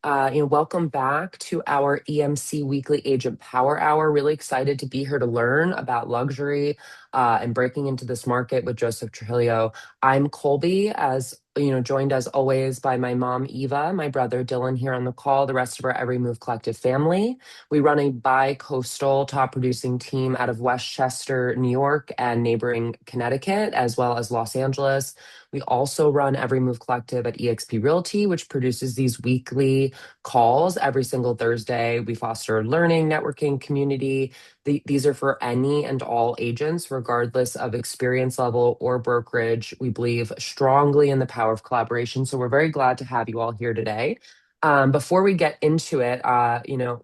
Welcome back to our EMC Weekly Agent Power Hour. Really excited to be here to learn about luxury and breaking into this market with Joseph Trujillo. I'm Colby, as joined as always by my mom Eva, my brother Dylan here on the call, the rest of our Every Move Collective family. We run a bi-coastal top producing team out of Westchester, New York, and neighboring Connecticut, as well as Los Angeles. We also run Every Move Collective at eXp Realty, which produces these weekly calls every single Thursday. We foster learning, networking, community. These are for any and all agents, regardless of experience level or brokerage. We believe strongly in the power of collaboration. So we're very glad to have you all here today. Before we get into it, I'm going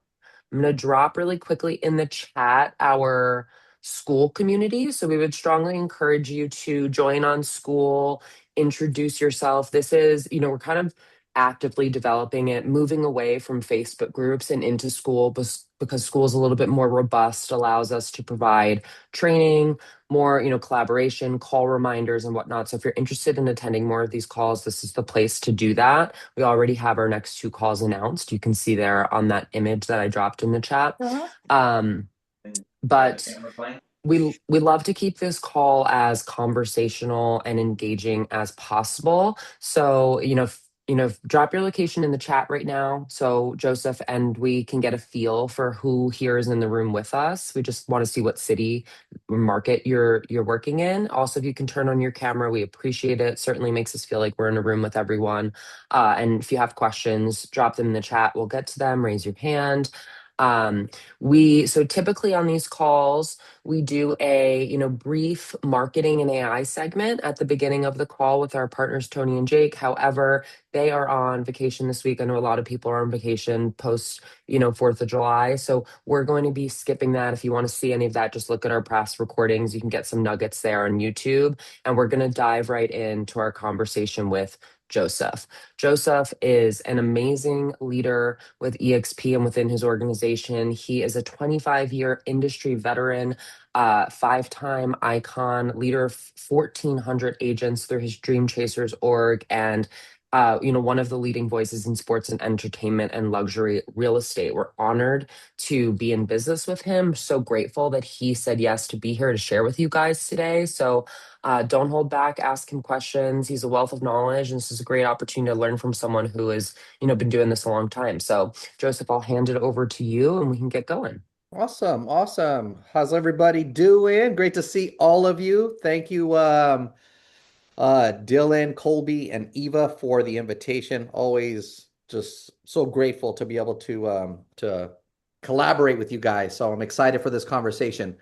to drop really quickly in the chat our school community. So we would strongly encourage you to join on school, introduce yourself. This is, we're kind of actively developing it, moving away from Facebook groups and into school because school is a little bit more robust, allows us to provide training, more, collaboration, call reminders and whatnot. So if you're interested in attending more of these calls, this is the place to do that. We already have our next two calls announced. You can see there on that image that I dropped in the chat. Um, but we love to keep this call as conversational and engaging as possible. So, drop your location in the chat right now so Joseph and we can get a feel for who here is in the room with us. We just want to see what city or market you're working in. Also, if you can turn on your camera, we appreciate it. Certainly makes us feel like we're in a room with everyone. And if you have questions, drop them in the chat. We'll get to them. Raise your hand. So typically on these calls, we do a brief marketing and AI segment at the beginning of the call with our partners Tony and Jake. However, they are on vacation this week. I know a lot of people are on vacation post 4th of July, so we're going to be skipping that. If you want to see any of that, just look at our past recordings. You can get some nuggets there on YouTube, and we're going to dive right into our conversation with Joseph. Joseph is an amazing leader with EXP and within his organization. He is a 25-year industry veteran, five-time icon, leader of 1,400 agents through his Dream Chasers org, and one of the leading voices in sports and entertainment and luxury real estate. We're honored to be in business with him. So grateful that he said yes to be here to share with you guys today. So don't hold back, ask him questions. He's a wealth of knowledge, and this is a great opportunity to learn from someone who has, been doing this a long time. So, Joseph, I'll hand it over to you, and we can get going. Awesome, awesome. How's everybody doing? Great to see all of you. Thank you, Dylan, Colby, and Eva for the invitation. Always just so grateful to be able to collaborate with you guys. So I'm excited for this conversation.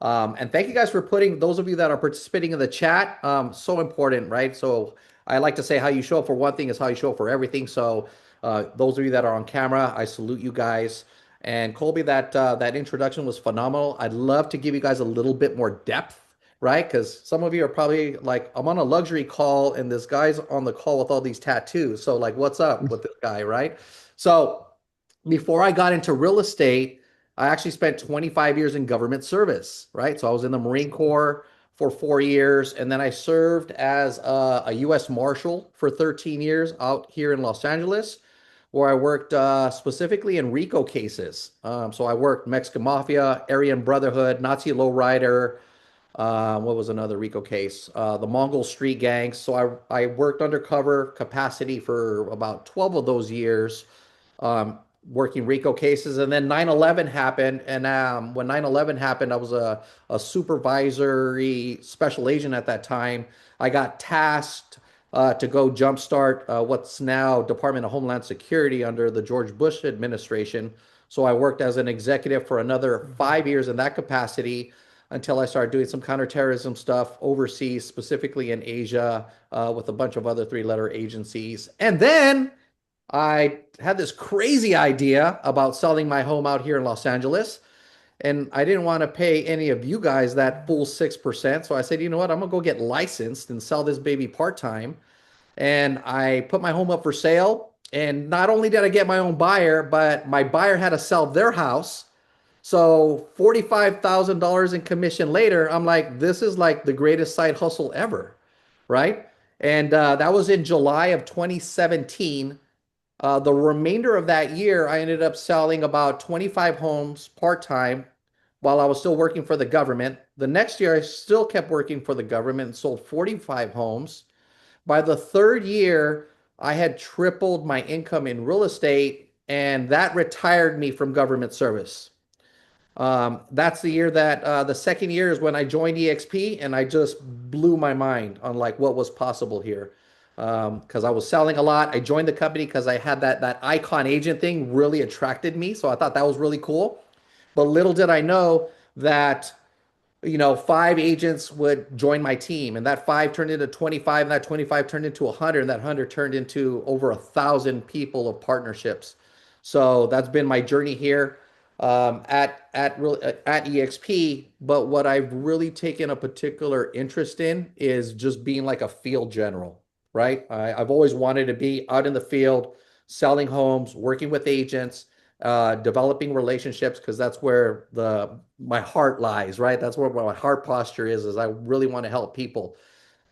And thank you guys for putting those of you that are participating in the chat. So important, right? So I like to say how you show up for one thing is how you show up for everything. So those of you that are on camera, I salute you guys. And Colby, that introduction was phenomenal. I'd love to give you guys a little bit more depth, right? Because some of you are probably like, I'm on a luxury call and this guy's on the call with all these tattoos. So like, what's up with this guy, right? So before I got into real estate, I actually spent 25 years in government service, right? So I was in the Marine Corps for 4 years, and then I served as a U.S. Marshal for 13 years out here in Los Angeles, where I worked specifically in RICO cases. So I worked Mexican Mafia, Aryan Brotherhood, Nazi Lowrider. What was another RICO case? The Mongol Street Gangs. So I worked undercover capacity for about 12 of those years, working RICO cases. And then 9/11 happened. And when 9/11 happened, I was a supervisory special agent at that time. I got tasked to go jumpstart what's now Department of Homeland Security under the George Bush administration. So I worked as an executive for another 5 years in that capacity until I started doing some counterterrorism stuff overseas, specifically in Asia, with a bunch of other three-letter agencies. And then I had this crazy idea about selling my home out here in Los Angeles. And I didn't want to pay any of you guys that full 6%. So I said, you know what? I'm going to go get licensed and sell this baby part-time. And I put my home up for sale. And not only did I get my own buyer, but my buyer had to sell their house. So $45,000 in commission later, I'm like, this is like the greatest side hustle ever, right? And that was in July of 2017. The remainder of that year, I ended up selling about 25 homes part-time while I was still working for the government. The next year, I still kept working for the government and sold 45 homes. By the third year, I had tripled my income in real estate, and that retired me from government service. That's the year that the second year is when I joined EXP, and I just blew my mind on like what was possible here. Because I was selling a lot. I joined the company because I had that icon agent thing really attracted me, so I thought that was really cool. But little did I know that five agents would join my team, and that five turned into 25, and that 25 turned into 100, and that 100 turned into over 1,000 people of partnerships. So that's been my journey here at EXP. But what I've really taken a particular interest in is just being like a field general, right? I've always wanted to be out in the field, selling homes, working with agents, developing relationships, because that's where the my heart lies, right? That's where my heart posture is I really want to help people.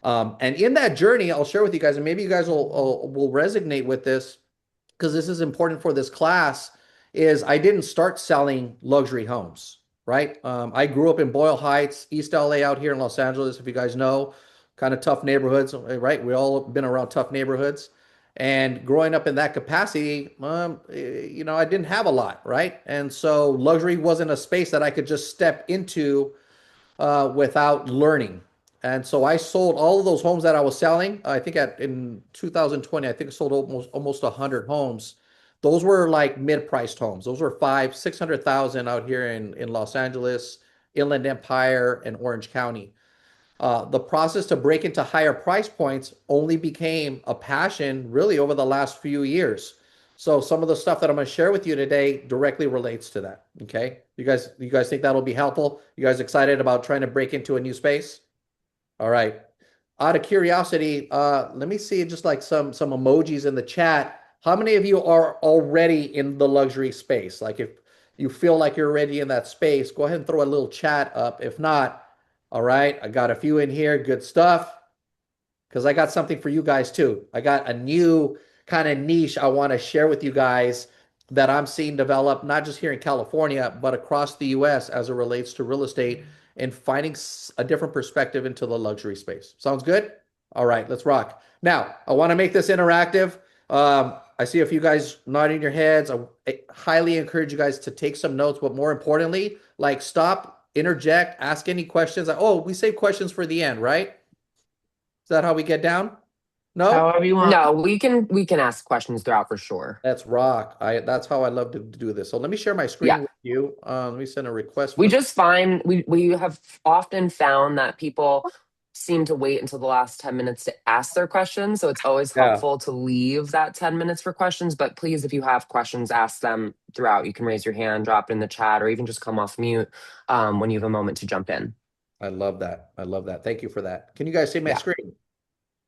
And in that journey, I'll share with you guys, and maybe you guys will resonate with this because this is important for this class, is I didn't start selling luxury homes, right? I grew up in Boyle Heights, East LA out here in Los Angeles, if you guys know, kind of tough neighborhoods, right? We all been around tough neighborhoods. And growing up in that capacity, I didn't have a lot, right? And so luxury wasn't a space that I could just step into without learning. And so I sold all of those homes that I was selling. I think in 2020, I think I sold almost 100 homes. Those were like mid-priced homes. Those were 600,000 out here in Los Angeles, Inland Empire, and Orange County. The process to break into higher price points only became a passion really over the last few years. So some of the stuff that I'm going to share with you today directly relates to that. Okay. You guys think that'll be helpful? You guys excited about trying to break into a new space? All right. Out of curiosity, let me see just like some emojis in the chat. How many of you are already in the luxury space? Like if you feel like you're already in that space, go ahead and throw a little chat up. If not, all right, I got a few in here. Good stuff. Because I got something for you guys too. I got a new kind of niche I want to share with you guys that I'm seeing develop, not just here in California, but across the US as it relates to real estate and finding a different perspective into the luxury space. Sounds good? All right, let's rock. Now, I want to make this interactive. I see a few guys nodding your heads. I highly encourage you guys to take some notes, but more importantly, like stop, interject, ask any questions. Oh, we save questions for the end, right? Is that how we get down? No? However you want. No, we can ask questions throughout for sure. That's rock. That's how I love to do this. So let me share my screen Yeah. with you. Let me send a request We for. just find we have often found that people seem to wait until the last 10 minutes to ask their questions. So it's always Yeah, helpful to leave that 10 minutes for questions. But please, if you have questions, ask them throughout. You can raise your hand, drop it in the chat, or even just come off mute when you have a moment to jump in. I love that. I love that. Thank you for that. Can you guys see my Yeah. screen?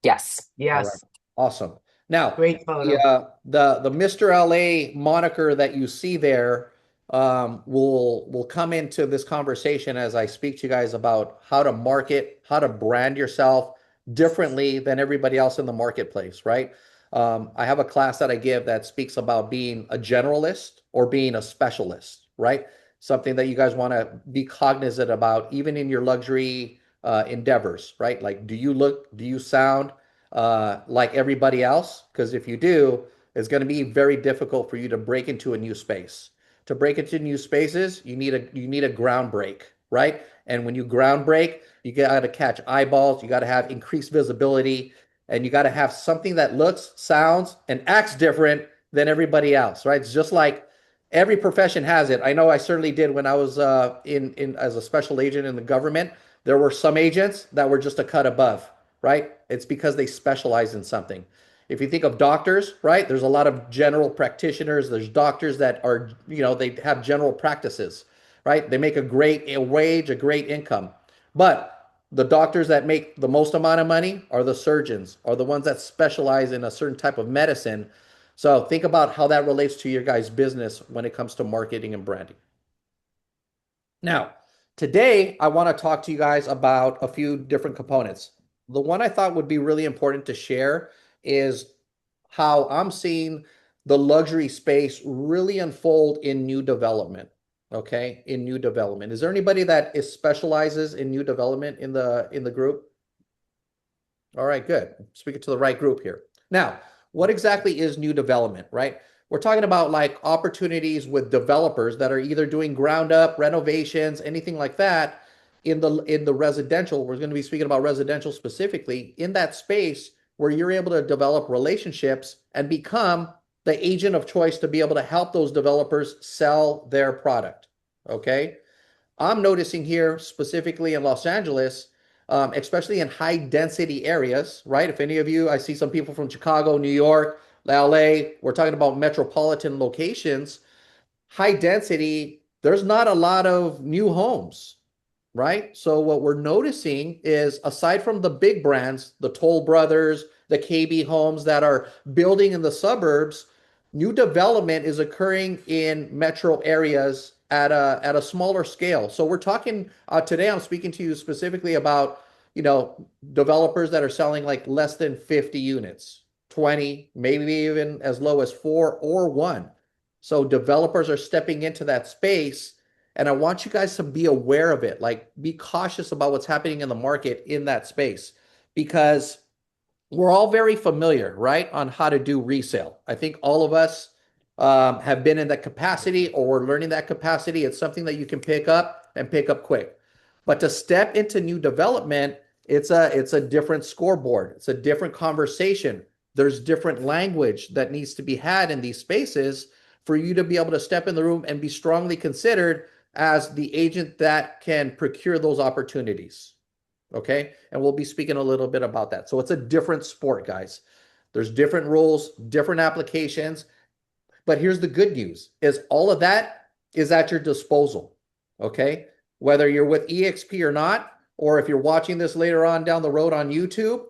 Yes. All right. Yes. Awesome. Now, Great photo. the Mr. LA moniker that you see there will come into this conversation as I speak to you guys about how to market, how to brand yourself differently than everybody else in the marketplace, right? I have a class that I give that speaks about being a generalist or being a specialist, right? Something that you guys want to be cognizant about, even in your luxury endeavors, right? Like, do you sound like everybody else? Because if you do, it's going to be very difficult for you to break into a new space. To break into new spaces, you need a ground break, right? And when you ground break, you got to catch eyeballs, you got to have increased visibility, and you got to have something that looks, sounds, and acts different than everybody else, right? It's just like every profession has it. I know I certainly did when I was in as a special agent in the government. There were some agents that were just a cut above, right? It's because they specialize in something. If you think of doctors, right? There's a lot of general practitioners. There's doctors that are, they have general practices, right? They make a great wage, a great income. But the doctors that make the most amount of money are the surgeons, are the ones that specialize in a certain type of medicine. So think about how that relates to your guys' business when it comes to marketing and branding. Now, today I want to talk to you guys about a few different components. The one I thought would be really important to share is how I'm seeing the luxury space really unfold in new development. Okay, in new development. Is there anybody that specializes in new development in the group? All right, good. Speaking to the right group here. Now, what exactly is new development, right? We're talking about like opportunities with developers that are either doing ground up renovations, anything like that in the residential. We're going to be speaking about residential specifically in that space where you're able to develop relationships and become the agent of choice to be able to help those developers sell their product. Okay? I'm noticing here specifically in Los Angeles, especially in high density areas, right? If any of you, I see some people from Chicago, New York, LA, we're talking about metropolitan locations, high density, there's not a lot of new homes, right? So what we're noticing is aside from the big brands, the Toll Brothers, the KB homes that are building in the suburbs, new development is occurring in metro areas at a smaller scale. So we're talking today. I'm speaking to you specifically about developers that are selling like less than 50 units, 20, maybe even as low as four or one. So developers are stepping into that space, and I want you guys to be aware of it. Like, be cautious about what's happening in the market in that space because we're all very familiar, right, on how to do resale. I think all of us have been in that capacity or we're learning that capacity. It's something that you can pick up and pick up quick. But to step into new development, it's a different scoreboard. It's a different conversation. There's different language that needs to be had in these spaces for you to be able to step in the room and be strongly considered as the agent that can procure those opportunities. Okay. And we'll be speaking a little bit about that. So it's a different sport, guys. There's different rules, different applications. But here's the good news is all of that is at your disposal. Okay. Whether you're with EXP or not, or if you're watching this later on down the road on YouTube,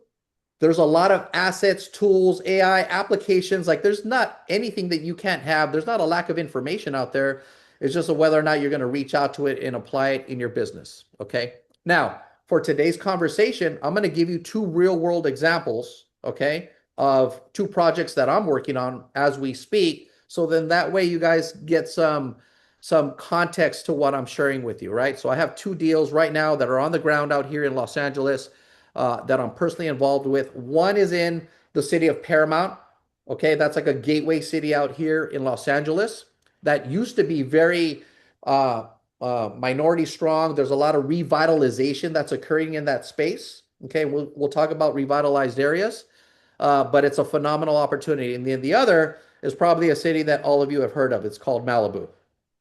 there's a lot of assets, tools, AI applications. Like there's not anything that you can't have. There's not a lack of information out there. It's just whether or not you're going to reach out to it and apply it in your business. Okay. Now, for today's conversation, I'm going to give you two real world examples, okay, of two projects that I'm working on as we speak. So then that way you guys get some context to what I'm sharing with you, right? So I have two deals right now that are on the ground out here in Los Angeles that I'm personally involved with. One is in the city of Paramount. Okay, that's like a gateway city out here in Los Angeles that used to be very minority strong. There's a lot of revitalization that's occurring in that space. Okay, we'll talk about revitalized areas, but it's a phenomenal opportunity. And then the other is probably a city that all of you have heard of. It's called Malibu,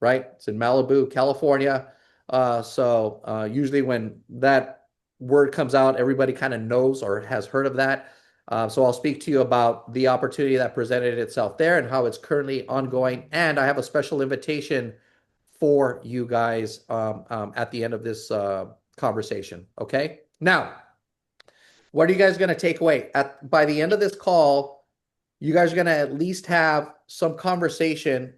right? It's in Malibu, California. Usually when that word comes out, everybody kind of knows or has heard of that. So I'll speak to you about the opportunity that presented itself there and how it's currently ongoing. And I have a special invitation for you guys at the end of this conversation. Okay. Now, what are you guys going to take away? By the end of this call, you guys are going to at least have some conversation,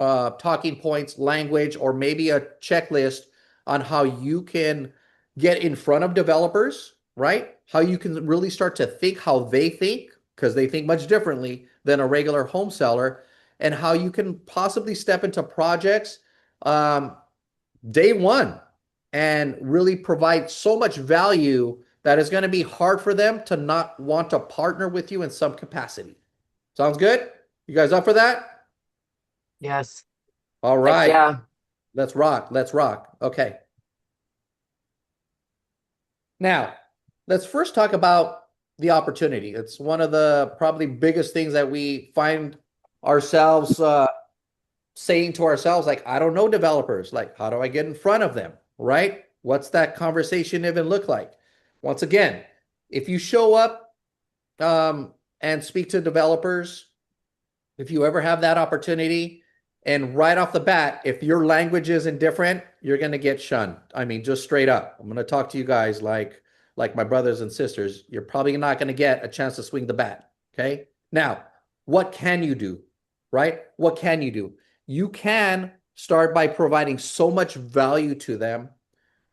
talking points, language, or maybe a checklist on how you can get in front of developers, right? How you can really start to think how they think, because they think much differently than a regular home seller, and how you can possibly step into projects day one and really provide so much value that it's going to be hard for them to not want to partner with you in some capacity. Sounds good? You guys up for that? Yes. All Heck right. yeah. Let's rock. Let's rock. Okay. Now, let's first talk about the opportunity. It's one of the probably biggest things that we find ourselves saying to ourselves, like, I don't know developers. Like, how do I get in front of them? Right? What's that conversation even look like? Once again, if you show up and speak to developers, if you ever have that opportunity, and right off the bat, if your language isn't different, you're going to get shunned. I mean, just straight up. I'm going to talk to you guys like my brothers and sisters. You're probably not going to get a chance to swing the bat. Okay. Now, what can you do? Right? What can you do? You can start by providing so much value to them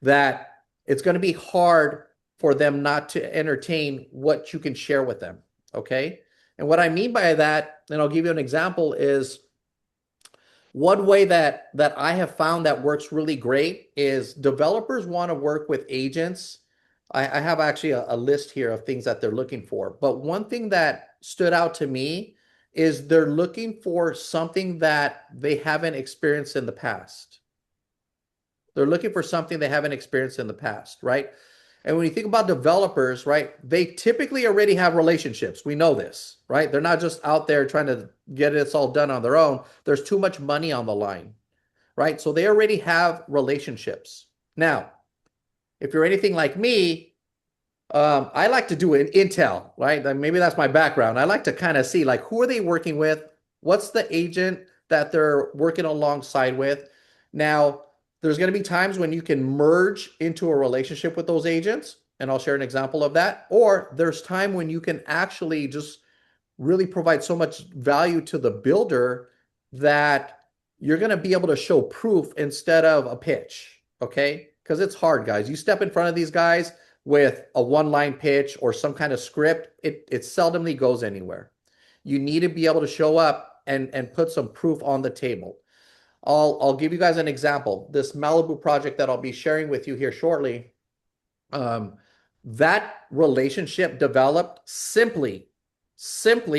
that it's going to be hard for them not to entertain what you can share with them. Okay. And what I mean by that, and I'll give you an example, is one way that I have found that works really great is developers want to work with agents. I have actually a list here of things that they're looking for. But one thing that stood out to me is they're looking for something that they haven't experienced in the past. They're looking for something they haven't experienced in the past, right? And when you think about developers, right, they typically already have relationships. We know this, right? They're not just out there trying to get this all done on their own. There's too much money on the line, right? So they already have relationships. Now, if you're anything like me, I like to do an intel, right? Maybe that's my background. I like to kind of see like who are they working with? What's the agent that they're working alongside with? Now, there's going to be times when you can merge into a relationship with those agents, and I'll share an example of that. Or there's time when you can actually just really provide so much value to the builder that you're going to be able to show proof instead of a pitch. Okay. Because it's hard, guys. You step in front of these guys with a one-line pitch or some kind of script, it seldomly goes anywhere. You need to be able to show up and put some proof on the table. I'll give you guys an example. This Malibu project that I'll be sharing with you here shortly, um, that relationship developed simply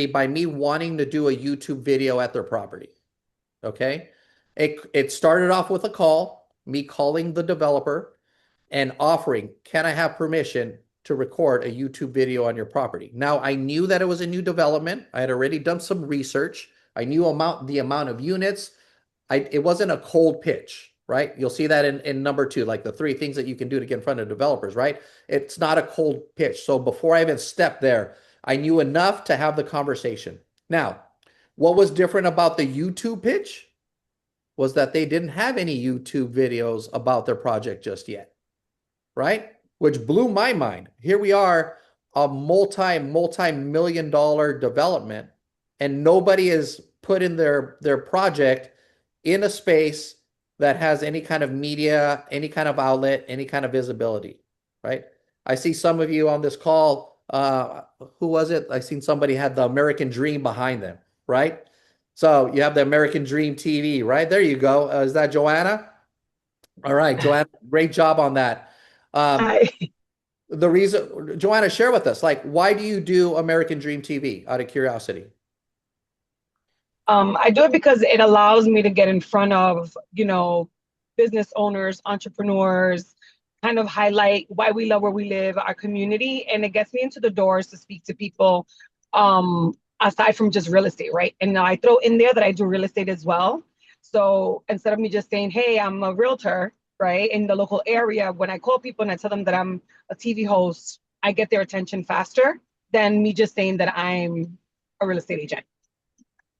by me wanting to do a YouTube video at their property. Okay. It started off with a call, me calling the developer and offering, can I have permission to record a YouTube video on your property? Now, I knew that it was a new development. I had already done some research. I knew the amount of units. It wasn't a cold pitch, right? You'll see that in number two, like the three things that you can do to get in front of developers, right? It's not a cold pitch. So before I even stepped there, I knew enough to have the conversation. Now, what was different about the YouTube pitch was that they didn't have any YouTube videos about their project just yet, right? Which blew my mind. Here we are, a multi-million dollar development, and nobody is put in their project in a space that has any kind of media, any kind of outlet, any kind of visibility, right? I see some of you on this call. Who was it? I seen somebody had the American Dream behind them, right? So you have the American Dream TV, right? There you go. Is that Joanna? All right, Joanna, great job on that. Um, I the reason, Joanna, share with us, like, why do you do American Dream TV out of curiosity? I do it because it allows me to get in front of, business owners, entrepreneurs, kind of highlight why we love where we live, our community, and it gets me into the doors to speak to people aside from just real estate, right? And I throw in there that I do real estate as well. So instead of me just saying, "Hey, I'm a realtor," right, in the local area, when I call people and I tell them that I'm a TV host, I get their attention faster than me just saying that I'm a real estate agent.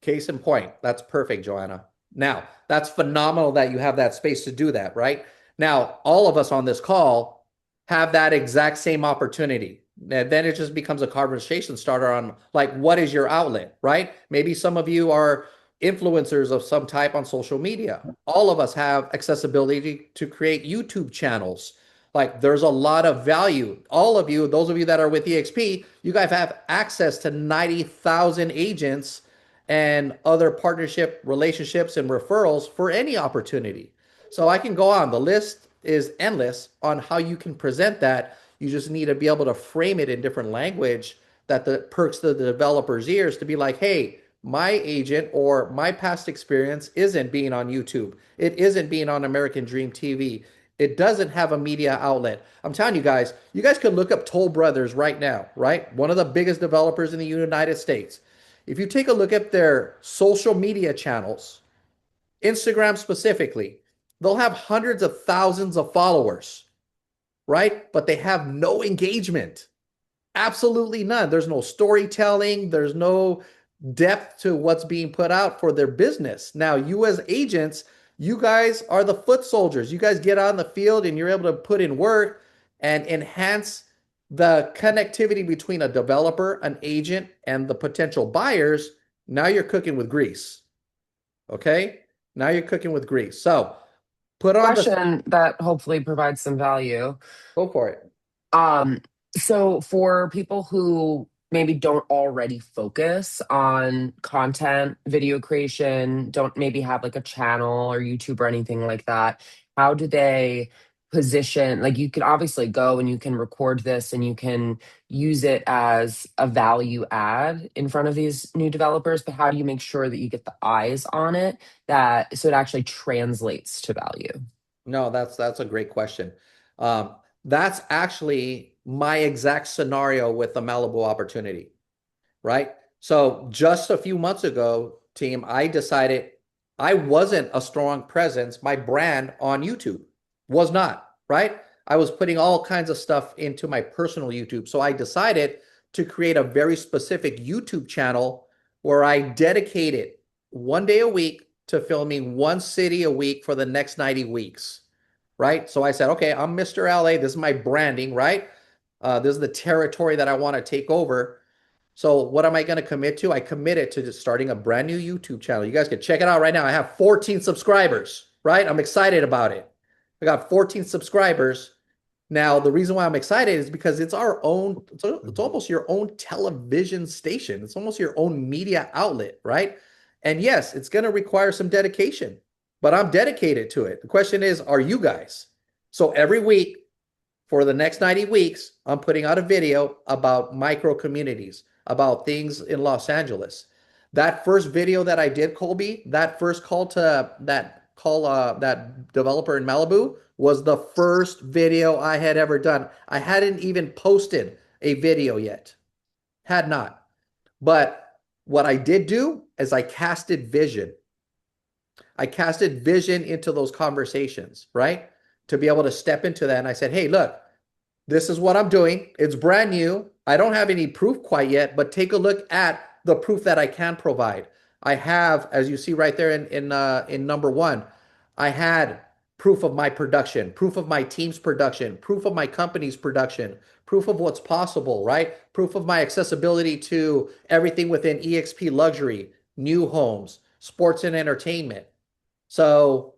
Case in point. That's perfect, Joanna. Now, that's phenomenal that you have that space to do that, right? Now, all of us on this call have that exact same opportunity. And then it just becomes a conversation starter on like, what is your outlet, right? Maybe some of you are influencers of some type on social media. All of us have accessibility to create YouTube channels. Like there's a lot of value. All of you, those of you that are with EXP, you guys have access to 90,000 agents and other partnership relationships and referrals for any opportunity. So I can go on. The list is endless on how you can present that. You just need to be able to frame it in different language that the perks the developer's ears to be like, hey, my agent or my past experience isn't being on YouTube. It isn't being on American Dream TV. It doesn't have a media outlet. I'm telling you guys could look up Toll Brothers right now, right? One of the biggest developers in the United States. If you take a look at their social media channels, Instagram specifically, they'll have hundreds of thousands of followers, right? But they have no engagement. Absolutely none. There's no storytelling, there's no depth to what's being put out for their business. Now, you as agents, you guys are the foot soldiers. You guys get out in the field and you're able to put in work and enhance the connectivity between a developer, an agent, and the potential buyers. Now you're cooking with grease. Okay? Now you're cooking with grease. So put on the, Question that hopefully provides some value. go for it. Um, so for people who maybe don't already focus on content, video creation, don't maybe have like a channel or YouTube or anything like that, how do they position? Like, you can obviously go and you can record this and you can use it as a value add in front of these new developers, but how do you make sure that you get the eyes on it, that so it actually translates to value? No, that's a great question. That's actually my exact scenario with the Malibu opportunity, right? So just a few months ago, team, I decided I wasn't a strong presence. My brand on YouTube was not, right? I was putting all kinds of stuff into my personal YouTube. So I decided to create a very specific YouTube channel where I dedicated 1 day a week to filming one city a week for the next 90 weeks, right? So I said, okay, I'm Mr. LA. This is my branding, right? This is the territory that I want to take over. So what am I going to commit to? I committed to just starting a brand new YouTube channel. You guys can check it out right now. I have 14 subscribers, right? I'm excited about it. I got 14 subscribers. Now, the reason why I'm excited is because it's our own, it's almost your own television station. It's almost your own media outlet, right? And yes, it's going to require some dedication, but I'm dedicated to it. The question is, are you guys? So every week for the next 90 weeks, I'm putting out a video about micro communities, about things in Los Angeles. That first video that I did, Colby, that first call to that developer in Malibu was the first video I had ever done. I hadn't even posted a video yet. Had not. But what I did do is I casted vision. I casted vision into those conversations, right? To be able to step into that. And I said, hey, look, this is what I'm doing. It's brand new. I don't have any proof quite yet, but take a look at the proof that I can provide. I have, as you see right there in number one, I had proof of my production, proof of my team's production, proof of my company's production, proof of what's possible, right? Proof of my accessibility to everything within EXP luxury, new homes, sports and entertainment. So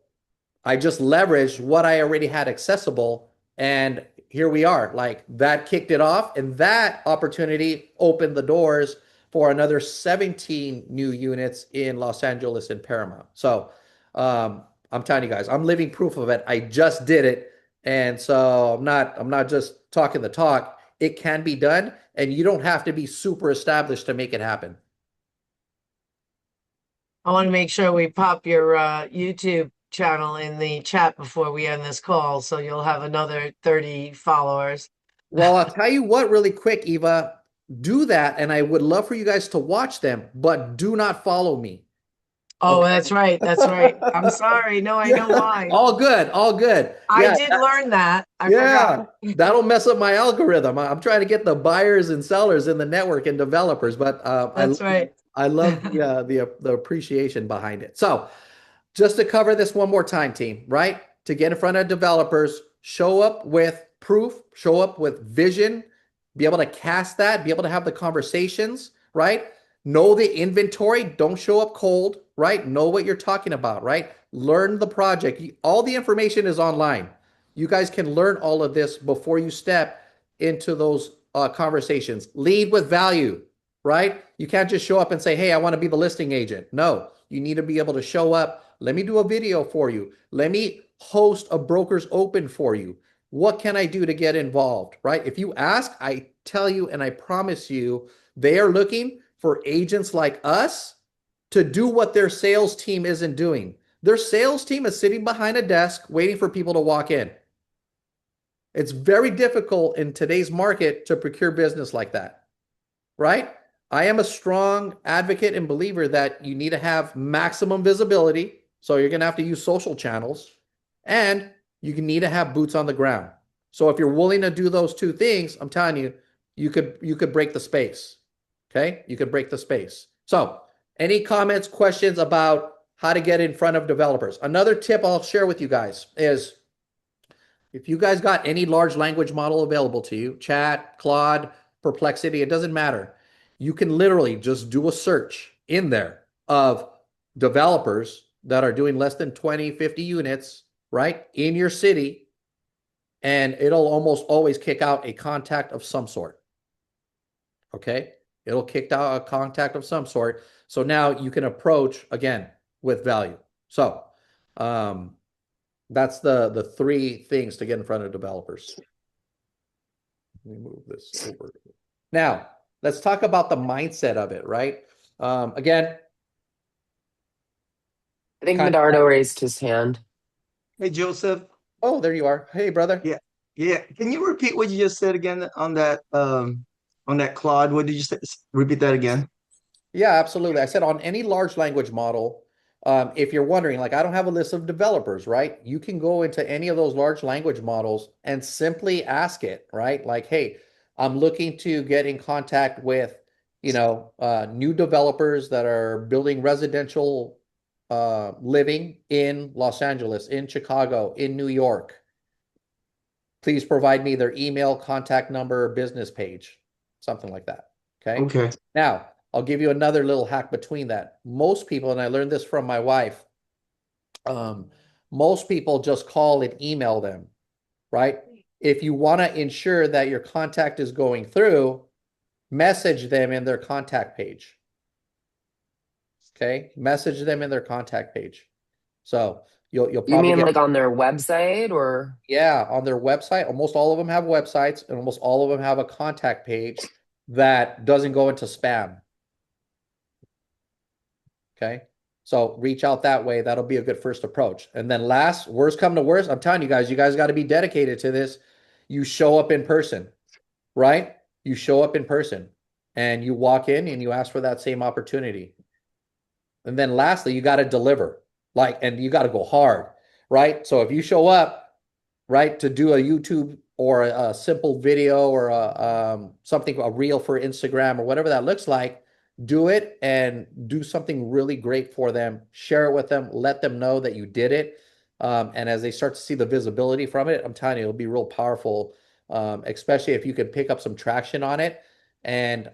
I just leveraged what I already had accessible, and here we are. Like, that kicked it off, and that opportunity opened the doors for another 17 new units in Los Angeles and Paramount. So I'm telling you guys, I'm living proof of it. I just did it, and so I'm not just talking the talk. It can be done, and you don't have to be super established to make it happen. I want to make sure we pop your YouTube channel in the chat before we end this call, so you'll have another 30 followers. Well, I'll tell you what, really quick, Eva, do that, and I would love for you guys to watch them, but do not follow me. Oh, Okay. that's right. That's right. I'm sorry. No, I know why. All good, all good. I did learn that. I forgot. That'll mess up my algorithm. I'm trying to get the buyers and sellers in the network and developers, but That's right. I love the appreciation behind it. So, just to cover this one more time, team, right? To get in front of developers, show up with proof, show up with vision, be able to cast that, be able to have the conversations, right? Know the inventory, don't show up cold, right? Know what you're talking about, right? Learn the project. All the information is online. You guys can learn all of this before you step into those conversations. Lead with value, right? You can't just show up and say, hey, I want to be the listing agent. No, you need to be able to show up. Let me do a video for you. Let me host a broker's open for you. What can I do to get involved, right? If you ask, I tell you and I promise you, they are looking for agents like us to do what their sales team isn't doing. Their sales team is sitting behind a desk waiting for people to walk in. It's very difficult in today's market to procure business like that, right? I am a strong advocate and believer that you need to have maximum visibility. So you're going to have to use social channels, and you need to have boots on the ground. So if you're willing to do those two things, I'm telling you, you could break the space. Okay? You could break the space. So any comments, questions about how to get in front of developers? Another tip I'll share with you guys is, if you guys got any large language model available to you, Chat, Claude, Perplexity, it doesn't matter. You can literally just do a search in there of developers that are doing less than 20, 50 units, right, in your city, and it'll almost always kick out a contact of some sort. Okay? It'll kick out a contact of some sort. So now you can approach again with value. So that's the three things to get in front of developers. Let me move this over. Now, let's talk about the mindset of it, right? Again, I think kind of, Medardo raised his hand. Hey, Joseph. oh, there you are. Hey, brother. Yeah, yeah. Can you repeat what you just said again on that Claude? What did you say? Repeat that again. Yeah, absolutely. I said on any large language model, if you're wondering, like I don't have a list of developers, right? You can go into any of those large language models and simply ask it, right? Like, hey, I'm looking to get in contact with, new developers that are building residential living in Los Angeles, in Chicago, in New York. Please provide me their email, contact number, business page, something like that. Okay. Okay. Now, I'll give you another little hack between that. Most people, and I learned this from my wife, most people just call and email them, right? If you want to ensure that your contact is going through, message them in their contact page. Okay, message them in their contact page. So you'll You probably mean get, like on their website or? yeah, on their website. Almost all of them have websites, and almost all of them have a contact page that doesn't go into spam. Okay. So reach out that way. That'll be a good first approach. And then last, worst come to worst, I'm telling you guys got to be dedicated to this. You show up in person, right? You show up in person and you walk in and you ask for that same opportunity. And then lastly, you got to deliver, and you got to go hard, right? So if you show up, right, to do a YouTube or a simple video or a reel for Instagram or whatever that looks like, do it and do something really great for them. Share it with them. Let them know that you did it. And as they start to see the visibility from it, I'm telling you, it'll be real powerful, especially if you can pick up some traction on it. And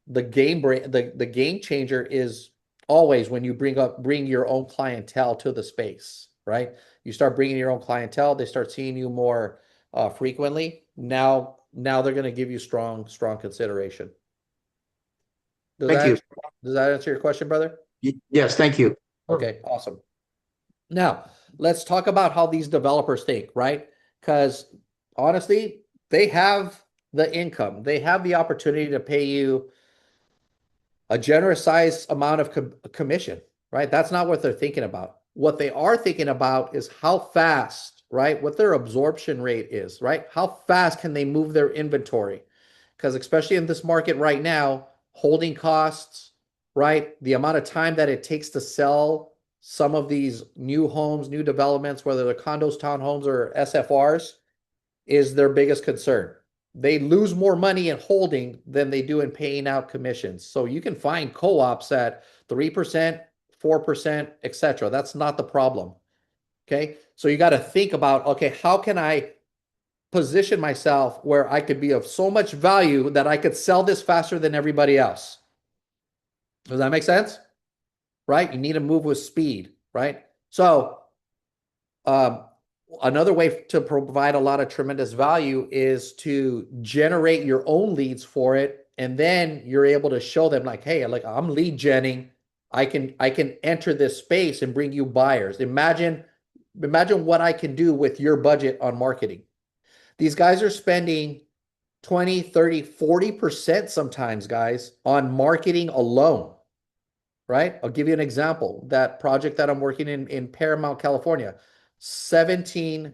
the game changer is always when you bring your own clientele to the space, right? You start bringing your own clientele, they start seeing you more frequently. Now they're going to give you strong consideration. Thank you. Does that answer your question, brother? Yes, thank you. Okay, awesome. Now, let's talk about how these developers think, right? Because honestly, they have the income, they have the opportunity to pay you a generous size amount of commission, right? That's not what they're thinking about. What they are thinking about is how fast, right? What their absorption rate is, right? How fast can they move their inventory? Because especially in this market right now, holding costs, right? The amount of time that it takes to sell some of these new homes, new developments, whether they're condos, townhomes, or SFRs, is their biggest concern. They lose more money in holding than they do in paying out commissions. So you can find co-ops at 3%, 4%, etc. That's not the problem. Okay. So you got to think about, okay, how can I position myself where I could be of so much value that I could sell this faster than everybody else? Does that make sense? Right? You need to move with speed, right? So, another way to provide a lot of tremendous value is to generate your own leads for it. And then you're able to show them like, hey, like I'm lead genning. I can enter this space and bring you buyers. Imagine what I can do with your budget on marketing. These guys are spending 20, 30, 40% sometimes, guys, on marketing alone, right? I'll give you an example. That project that I'm working in Paramount, California, 17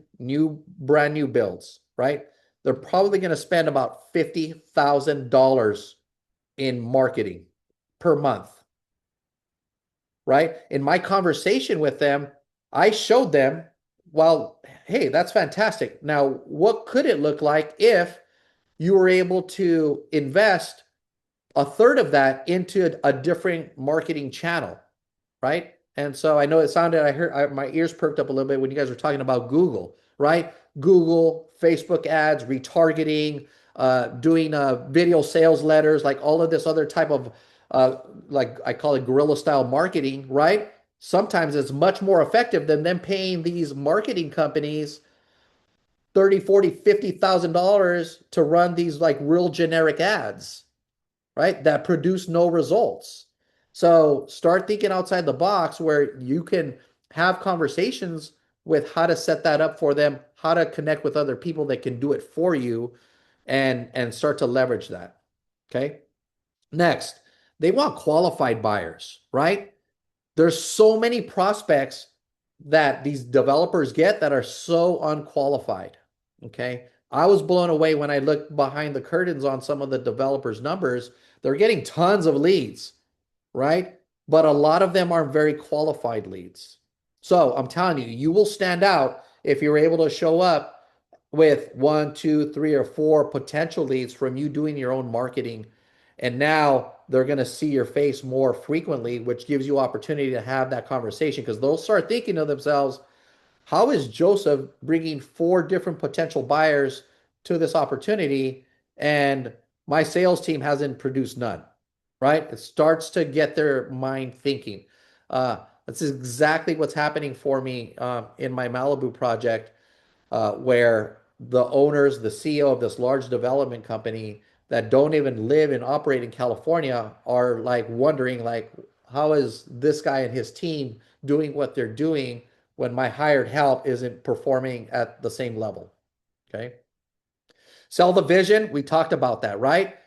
brand new builds, right? They're probably going to spend about $50,000 in marketing per month, right? In my conversation with them, I showed them, well, hey, that's fantastic. Now, what could it look like if you were able to invest a third of that into a different marketing channel, right? And so I know it sounded, my ears perked up a little bit when you guys were talking about Google, right? Google, Facebook ads, retargeting, doing video sales letters, like all of this other type of, like I call it guerrilla style marketing, right? Sometimes it's much more effective than them paying these marketing companies 30, 40, $50,000 to run these like real generic ads. right, that produce no results. So start thinking outside the box where you can have conversations with how to set that up for them, how to connect with other people that can do it for you, and start to leverage that. Okay. Next, they want qualified buyers, right? There's so many prospects that these developers get that are so unqualified. Okay. I was blown away when I looked behind the curtains on some of the developers' numbers. They're getting tons of leads, right? But a lot of them aren't very qualified leads. So I'm telling you, you will stand out if you're able to show up with 1, 2, 3, or 4 potential leads from you doing your own marketing. And now they're going to see your face more frequently, which gives you opportunity to have that conversation because they'll start thinking to themselves, how is Joseph bringing 4 different potential buyers to this opportunity and my sales team hasn't produced none, right? It starts to get their mind thinking. That's exactly what's happening for me in my Malibu project, where the owners, the CEO of this large development company that don't even live and operate in California are like wondering, like, how is this guy and his team doing what they're doing when my hired help isn't performing at the same level? Okay. Sell the vision. We talked about that, right?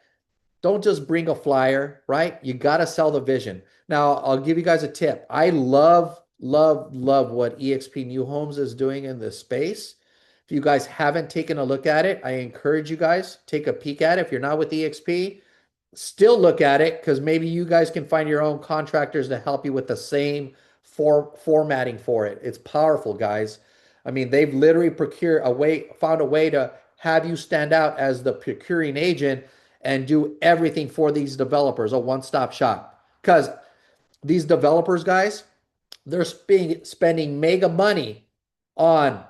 Don't just bring a flyer, right? You got to sell the vision. Now, I'll give you guys a tip. I love what EXP New Homes is doing in this space. If you guys haven't taken a look at it, I encourage you guys take a peek at it. If you're not with EXP, still look at it because maybe you guys can find your own contractors to help you with the same formatting for it. It's powerful, guys. I mean, they've literally found a way to have you stand out as the procuring agent and do everything for these developers, a one-stop shop. Because these developers, guys, they're spending mega money on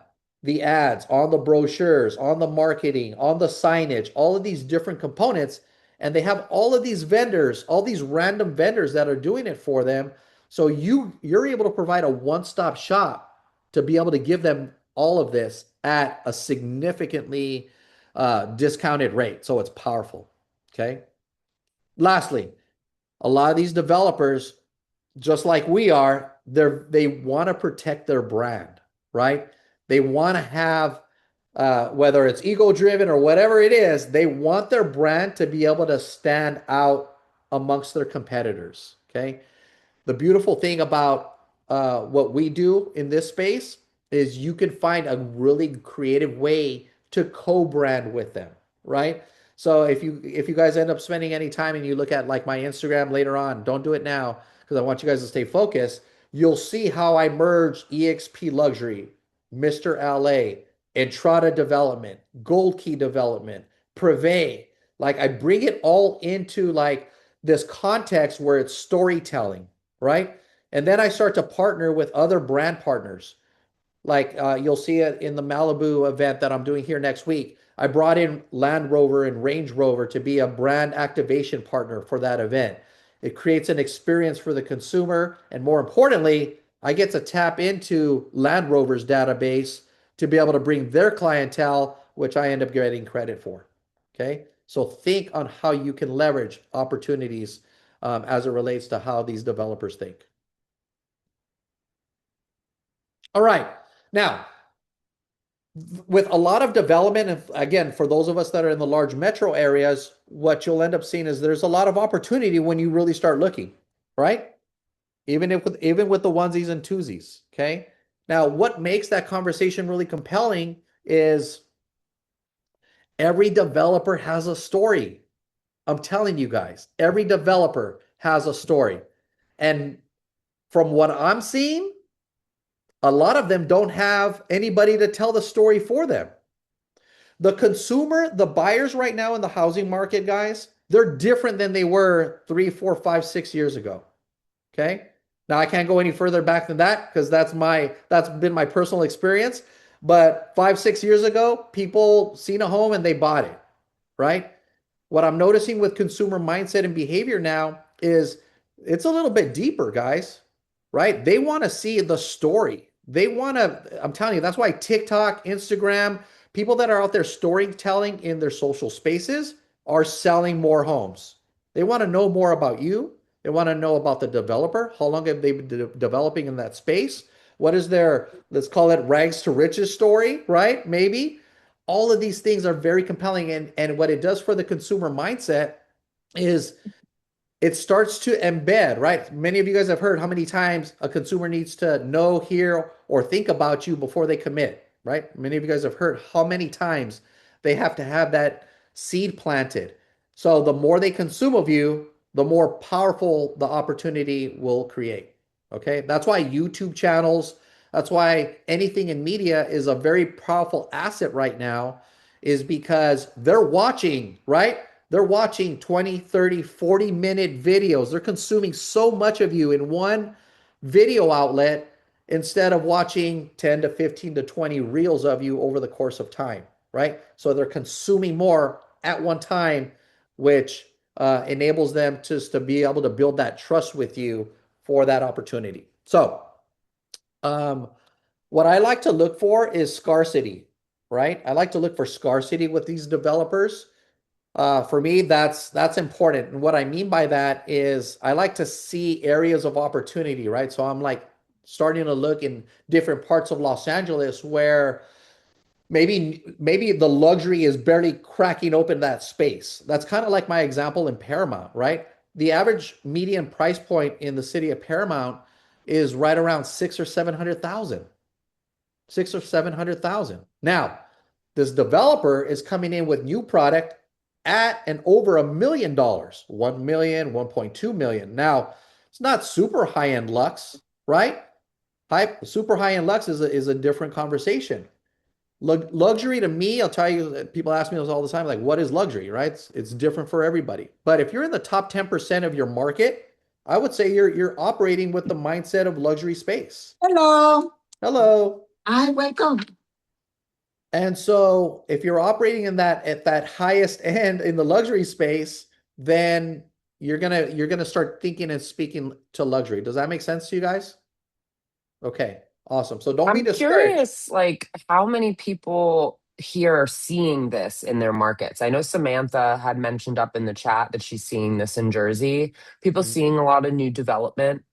the ads, on the brochures, on the marketing, on the signage, all of these different components. And they have all of these vendors, all these random vendors that are doing it for them. So you're able to provide a one-stop shop to be able to give them all of this at a significantly discounted rate. So it's powerful. Okay. Lastly, a lot of these developers, just like we are, they want to protect their brand, right? They want to have, whether it's ego driven or whatever it is, they want their brand to be able to stand out amongst their competitors. Okay. The beautiful thing about what we do in this space is you can find a really creative way to co-brand with them, right? So if you guys end up spending any time and you look at like my Instagram later on, don't do it now because I want you guys to stay focused. You'll see how I merge EXP Luxury, Mr. LA, Entrada Development, Gold Key Development, Privé. Like I bring it all into like this context where it's storytelling, right? And then I start to partner with other brand partners. Like you'll see it in the Malibu event that I'm doing here next week. I brought in Land Rover and Range Rover to be a brand activation partner for that event. It creates an experience for the consumer. And more importantly, I get to tap into Land Rover's database to be able to bring their clientele, which I end up getting credit for. Okay. So think on how you can leverage opportunities as it relates to how these developers think. All right. Now, with a lot of development, and again, for those of us that are in the large metro areas, what you'll end up seeing is there's a lot of opportunity when you really start looking, right? Even with the onesies and twosies. Okay. Now, what makes that conversation really compelling is every developer has a story. I'm telling you guys, every developer has a story. And from what I'm seeing, a lot of them don't have anybody to tell the story for them. The consumer, the buyers right now in the housing market, guys, they're different than they were 3, 4, 5, 6 years ago. Okay. Now I can't go any further back than that because that's been my personal experience. But 5, 6 years ago, people seen a home and they bought it, right? What I'm noticing with consumer mindset and behavior now is it's a little bit deeper, guys, right? They want to see the story. I'm telling you, that's why TikTok, Instagram, people that are out there storytelling in their social spaces are selling more homes. They want to know more about you. They want to know about the developer. How long have they been developing in that space? What is their, let's call it rags to riches story, right? Maybe. All of these things are very compelling. And what it does for the consumer mindset is it starts to embed, right? Many of you guys have heard how many times a consumer needs to know, hear, or think about you before they commit, right? Many of you guys have heard how many times they have to have that seed planted. So the more they consume of you, the more powerful the opportunity will create. Okay. That's why YouTube channels, that's why anything in media is a very powerful asset right now, is because they're watching, right? They're watching 20, 30, 40-minute videos. They're consuming so much of you in one video outlet instead of watching 10 to 15 to 20 reels of you over the course of time, right? So they're consuming more at one time, which enables them to be able to build that trust with you for that opportunity. So, what I like to look for is scarcity, right? I like to look for scarcity with these developers. For me, that's important. And what I mean by that is I like to see areas of opportunity, right? So I'm like starting to look in different parts of Los Angeles where maybe the luxury is barely cracking open that space. That's kind of like my example in Paramount, right? The average median price point in the city of Paramount is right around 6 or 700,000. 6 or 700,000. Now, this developer is coming in with new product at and over $1 million, 1 million, 1.2 million. Now, it's not super high-end luxe, right? Super high-end luxe is a different conversation. Luxury to me, I'll tell you, people ask me this all the time, like, what is luxury, right? It's different for everybody. But if you're in the top 10% of your market, I would say you're operating with the mindset of luxury space. Hello. Hello. Hi, welcome. And so if you're operating in that at that highest end in the luxury space, then you're gonna start thinking and speaking to luxury. Does that make sense to you guys? Okay, awesome. So don't be I'm discouraged. curious, like, how many people here are seeing this in their markets? I know Samantha had mentioned up in the chat that she's seeing this in Jersey. People Mhm. seeing a lot of new development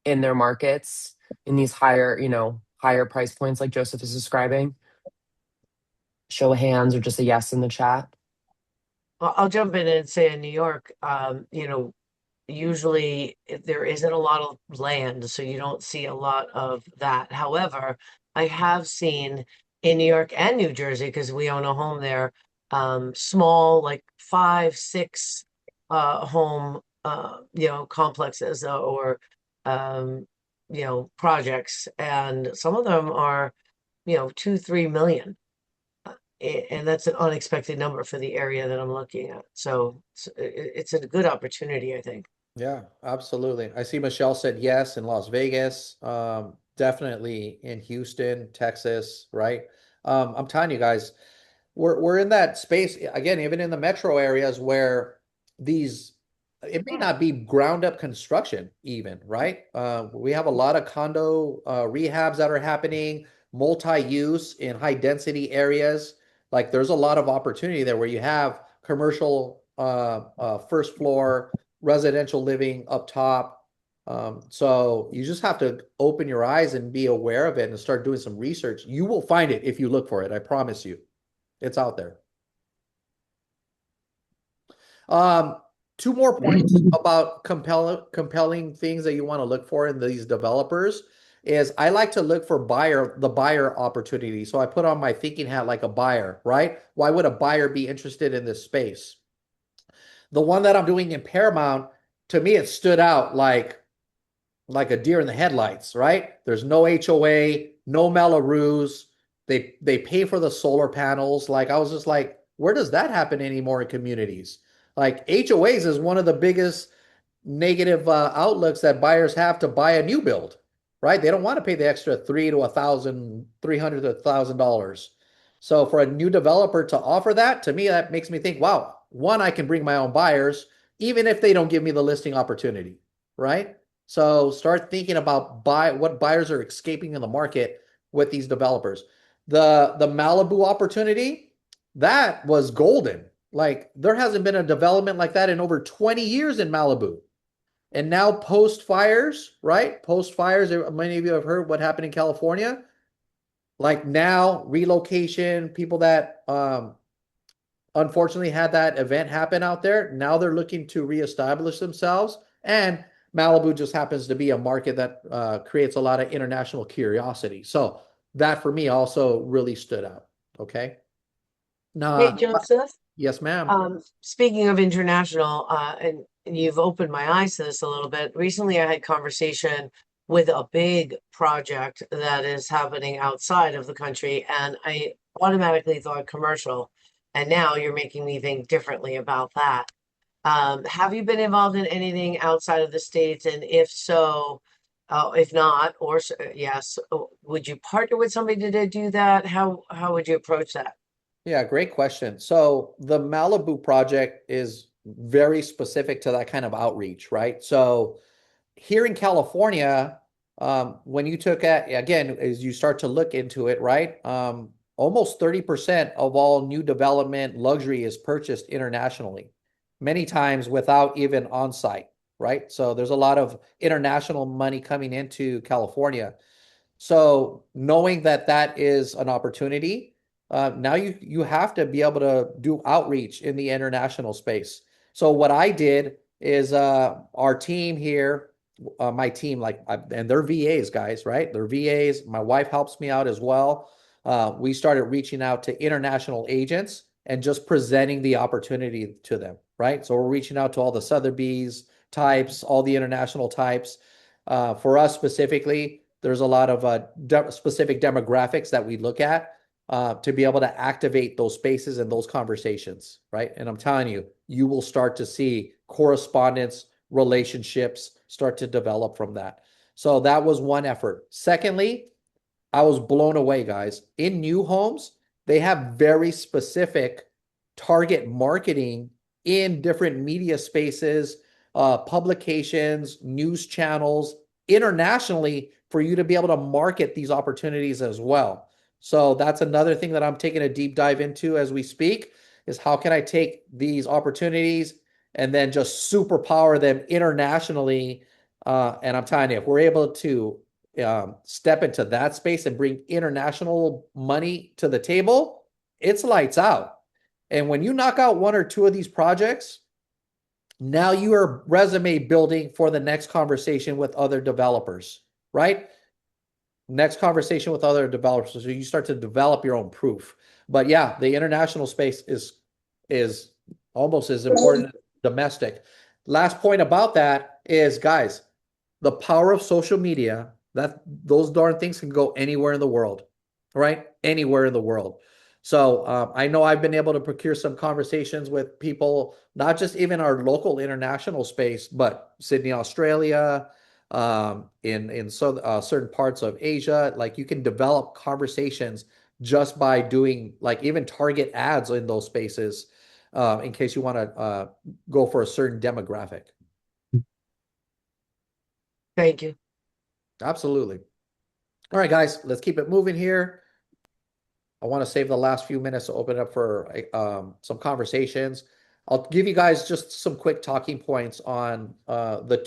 in their markets in these higher, higher price points like Joseph is describing. Show of hands or just a yes in the chat. Well, I'll jump in and say in New York, usually there isn't a lot of land, so you don't see a lot of that. However, I have seen in New York and New Jersey, because we own a home there, small, like 5, 6 home complexes or projects, and some of them are 2, 3 million. And that's an unexpected number for the area that I'm looking at. So it's a good opportunity, I think. Yeah, absolutely. I see Michelle said yes in Las Vegas, definitely in Houston, Texas, right? I'm telling you guys, we're in that space again, even in the metro areas where these it may not be ground up construction even, right? We have a lot of condo rehabs that are happening, multi-use in high density areas. Like there's a lot of opportunity there where you have commercial first floor residential living up top. So you just have to open your eyes and be aware of it and start doing some research. You will find it if you look for it. I promise you, it's out there. Um, Two more points about compelling things that you want to look for in these developers is I like to look for the buyer opportunity. So I put on my thinking hat like a buyer, right? Why would a buyer be interested in this space? The one that I'm doing in Paramount, to me, it stood out like a deer in the headlights, right? There's no HOA, no Melrose. They pay for the solar panels. Like I was just like, where does that happen anymore in communities? Like HOAs is one of the biggest negative outlooks that buyers have to buy a new build, right? They don't want to pay the extra $300 to $1,000. So for a new developer to offer that, to me, that makes me think, wow, one, I can bring my own buyers, even if they don't give me the listing opportunity, right? So start thinking about what buyers are escaping in the market with these developers. The Malibu opportunity, that was golden. Like there hasn't been a development like that in over 20 years in Malibu. And now post fires, right? Post fires, many of you have heard what happened in California. Like now relocation, people that unfortunately had that event happen out there, now they're looking to reestablish themselves. And Malibu just happens to be a market that creates a lot of international curiosity. So that for me also really stood out. Okay. Hey, Now, Joseph. yes, ma'am. Speaking of international, and you've opened my eyes to this a little bit. Recently, I had conversation with a big project that is happening outside of the country, and I automatically thought commercial. And now you're making me think differently about that. Have you been involved in anything outside of the States? And if so, if not, or yes, would you partner with somebody to do that? How would you approach that? Yeah, great question. So the Malibu project is very specific to that kind of outreach, right? So here in California, when you took at again, as you start to look into it, right? Almost 30% of all new development luxury is purchased internationally, many times without even on-site, right? So there's a lot of international money coming into California. So knowing that that is an opportunity, now you have to be able to do outreach in the international space. So what I did is our team here, my team, and they're VAs, guys, right? They're VAs. My wife helps me out as well. We started reaching out to international agents and just presenting the opportunity to them, right? So we're reaching out to all the Sotheby's types, all the international types. For us specifically, there's a lot of specific demographics that we look at to be able to activate those spaces and those conversations, right? And I'm telling you, you will start to see correspondence, relationships start to develop from that. So that was one effort. Secondly, I was blown away, guys. In new homes, they have very specific target marketing in different media spaces, publications, news channels, internationally for you to be able to market these opportunities as well. So that's another thing that I'm taking a deep dive into as we speak is how can I take these opportunities and then just superpower them internationally. And I'm telling you, if we're able to step into that space and bring international money to the table, it's lights out. And when you knock out one or two of these projects, now you are resume building for the next conversation with other developers, right? Next conversation with other developers. So you start to develop your own proof. But yeah, the international space is almost as important as domestic. Last point about that is, guys, the power of social media, that those darn things can go anywhere in the world, right? Anywhere in the world. So I know I've been able to procure some conversations with people, not just even our local international space, but Sydney, Australia, in certain parts of Asia. Like you can develop conversations just by doing like even target ads in those spaces in case you want to go for a certain demographic. Thank you. Absolutely. All right, guys, let's keep it moving here. I want to save the last few minutes to open up for some conversations. I'll give you guys just some quick talking points on the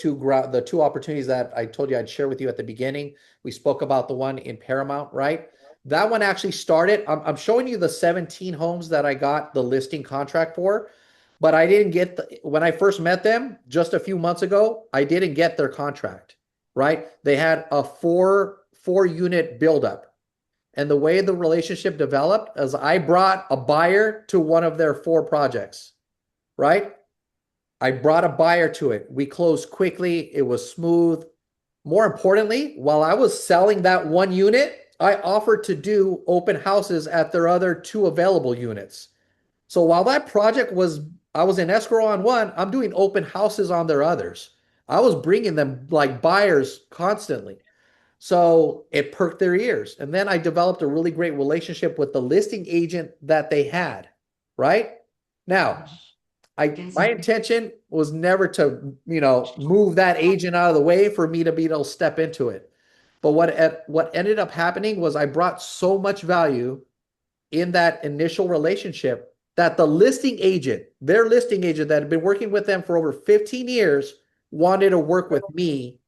two opportunities that I told you I'd share with you at the beginning. We spoke about the one in Paramount, right? That one actually started. I'm showing you the 17 homes that I got the listing contract for, but I didn't get when I first met them just a few months ago, I didn't get their contract, right? They had a four unit buildup. And the way the relationship developed is I brought a buyer to one of their four projects, right? I brought a buyer to it. We closed quickly. It was smooth. More importantly, while I was selling that one unit, I offered to do open houses at their other two available units. So while that project was, I was in escrow on one, I'm doing open houses on their others. I was bringing them like buyers constantly. So it perked their ears. And then I developed a really great relationship with the listing agent that they had, right? Now, my intention was never to, move that agent out of the way for me to be able to step into it. But what ended up happening was I brought so much value in that initial relationship that the listing agent, their listing agent that had been working with them for over 15 years, wanted to work with me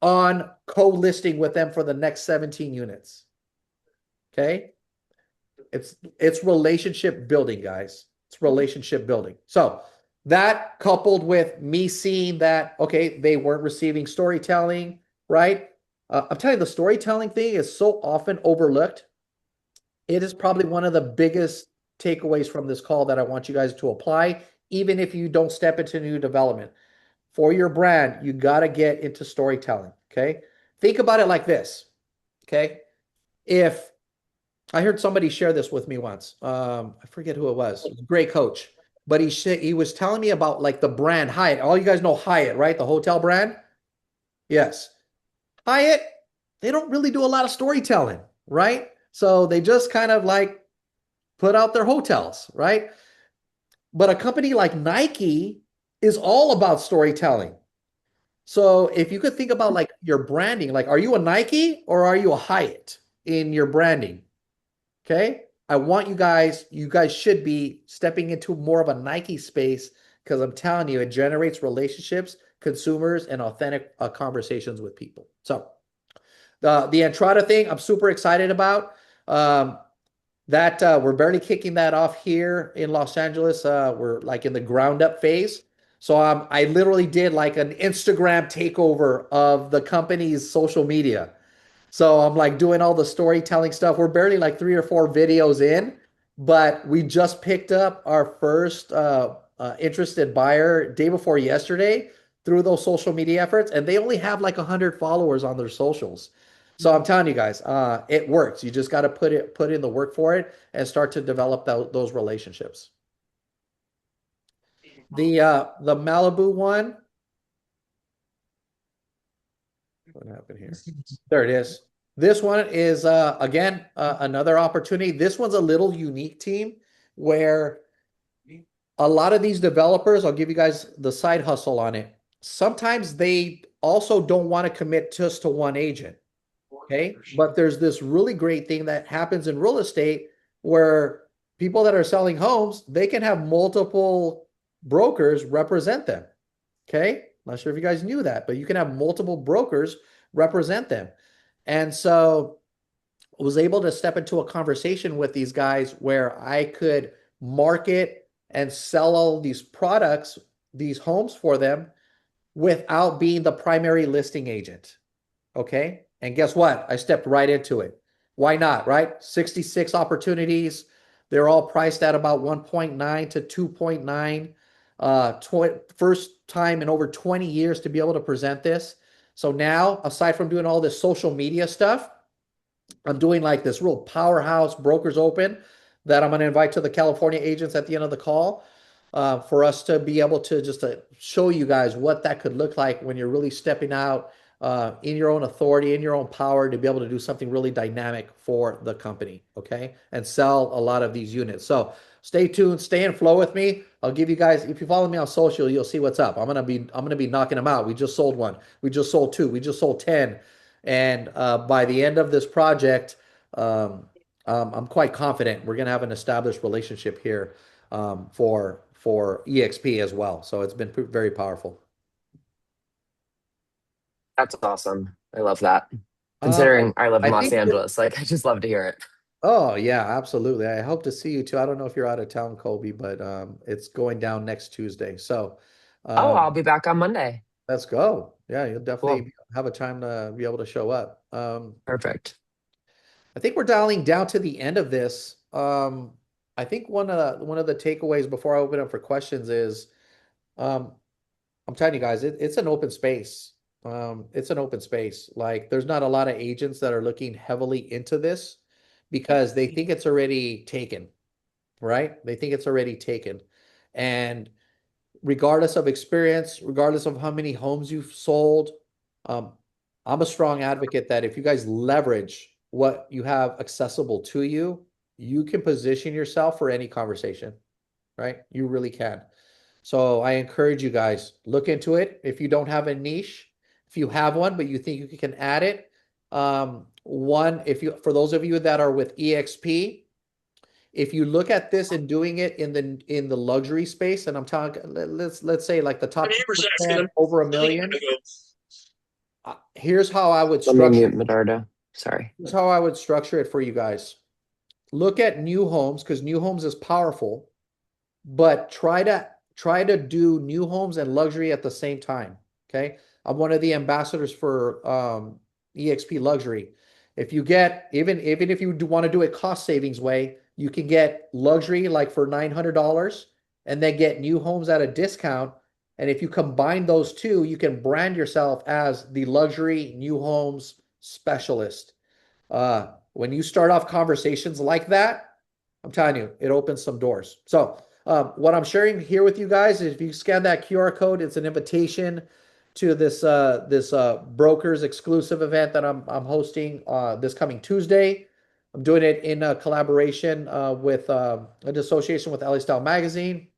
on co-listing with them for the next 17 units. Okay. It's relationship building, guys. It's relationship building. So that coupled with me seeing that, okay, they weren't receiving storytelling, right? I'm telling you, the storytelling thing is so often overlooked. It is probably one of the biggest takeaways from this call that I want you guys to apply, even if you don't step into new development. For your brand, you got to get into storytelling. Okay. Think about it like this. Okay. If I heard somebody share this with me once, I forget who it was. Great coach, but he was telling me about like the brand Hyatt. All you guys know Hyatt, right? The hotel brand. Yes. Hyatt, they don't really do a lot of storytelling, right? So they just kind of like put out their hotels, right? But a company like Nike is all about storytelling. So if you could think about like your branding, like are you a Nike or are you a Hyatt in your branding? Okay. I want you guys should be stepping into more of a Nike space because I'm telling you, it generates relationships, consumers, and authentic conversations with people. So the Entrada thing, I'm super excited about. That we're barely kicking that off here in Los Angeles. We're like in the ground up phase. So I literally did like an Instagram takeover of the company's social media. So I'm like doing all the storytelling stuff. We're barely like 3 or 4 videos in, but we just picked up our first interested buyer day before yesterday through those social media efforts, and they only have like 100 followers on their socials. So I'm telling you guys, it works. You just got to put in the work for it and start to develop those relationships. The Malibu one. What happened here? There it is. This one is again another opportunity. This one's a little unique team where a lot of these developers, I'll give you guys the side hustle on it. Sometimes they also don't want to commit just to one agent. Okay. But there's this really great thing that happens in real estate where people that are selling homes, they can have multiple brokers represent them. Okay. Not sure if you guys knew that, but you can have multiple brokers represent them. And so I was able to step into a conversation with these guys where I could market and sell all these products, these homes for them without being the primary listing agent. Okay. And guess what? I stepped right into it. Why not? Right? 66 opportunities. They're all priced at about 1.9 to 2.9. First time in over 20 years to be able to present this. So now, aside from doing all this social media stuff, I'm doing like this real powerhouse brokers open that I'm going to invite to the California agents at the end of the call for us to be able to just show you guys what that could look like when you're really stepping out in your own authority, in your own power to be able to do something really dynamic for the company, okay? And sell a lot of these units. So stay tuned, stay in flow with me. I'll give you guys, if you follow me on social, you'll see what's up. I'm gonna be knocking them out. We just sold one. We just sold 2. We just sold 10. And by the end of this project, I'm quite confident we're gonna have an established relationship here for EXP as well. So it's been very powerful. That's awesome. I love that. I, Considering I live in I Los think that, Angeles, like I just love to hear it. oh yeah, absolutely. I hope to see you too. I don't know if you're out of town, Colby, but it's going down next Tuesday. So Oh, I'll um, be back on Monday. let's go. Yeah, you'll Cool. definitely have a time to be able to show up. Perfect. I think we're dialing down to the end of this. I think one of the takeaways before I open up for questions is um, I'm telling you guys, it's an open space. It's an open space. Like there's not a lot of agents that are looking heavily into this because they think it's already taken, right? They think it's already taken. And regardless of experience, regardless of how many homes you've sold, um, I'm a strong advocate that if you guys leverage what you have accessible to you, you can position yourself for any conversation, right? You really can. So I encourage you guys, look into it. If you don't have a niche, if you have one, but you think you can add it, one, if you, for those of you that are with EXP, If you look at this and doing it in the luxury space, and I'm talking, let's say like the top 10% over a million. Here's how I would Let me structure. mute Medardo. Sorry. Here's how I would structure it for you guys. Look at new homes because new homes is powerful, but try to do new homes and luxury at the same time. Okay, I'm one of the ambassadors for EXP Luxury. If you get even if you want to do it cost savings way, you can get luxury like for $900 and then get new homes at a discount. And if you combine those two, you can brand yourself as the luxury new homes specialist. When you start off conversations like that, I'm telling you, it opens some doors. So, what I'm sharing here with you guys is if you scan that QR code, it's an invitation to this brokers exclusive event that I'm hosting this coming Tuesday. I'm doing it in a collaboration with an association with LA Style Magazine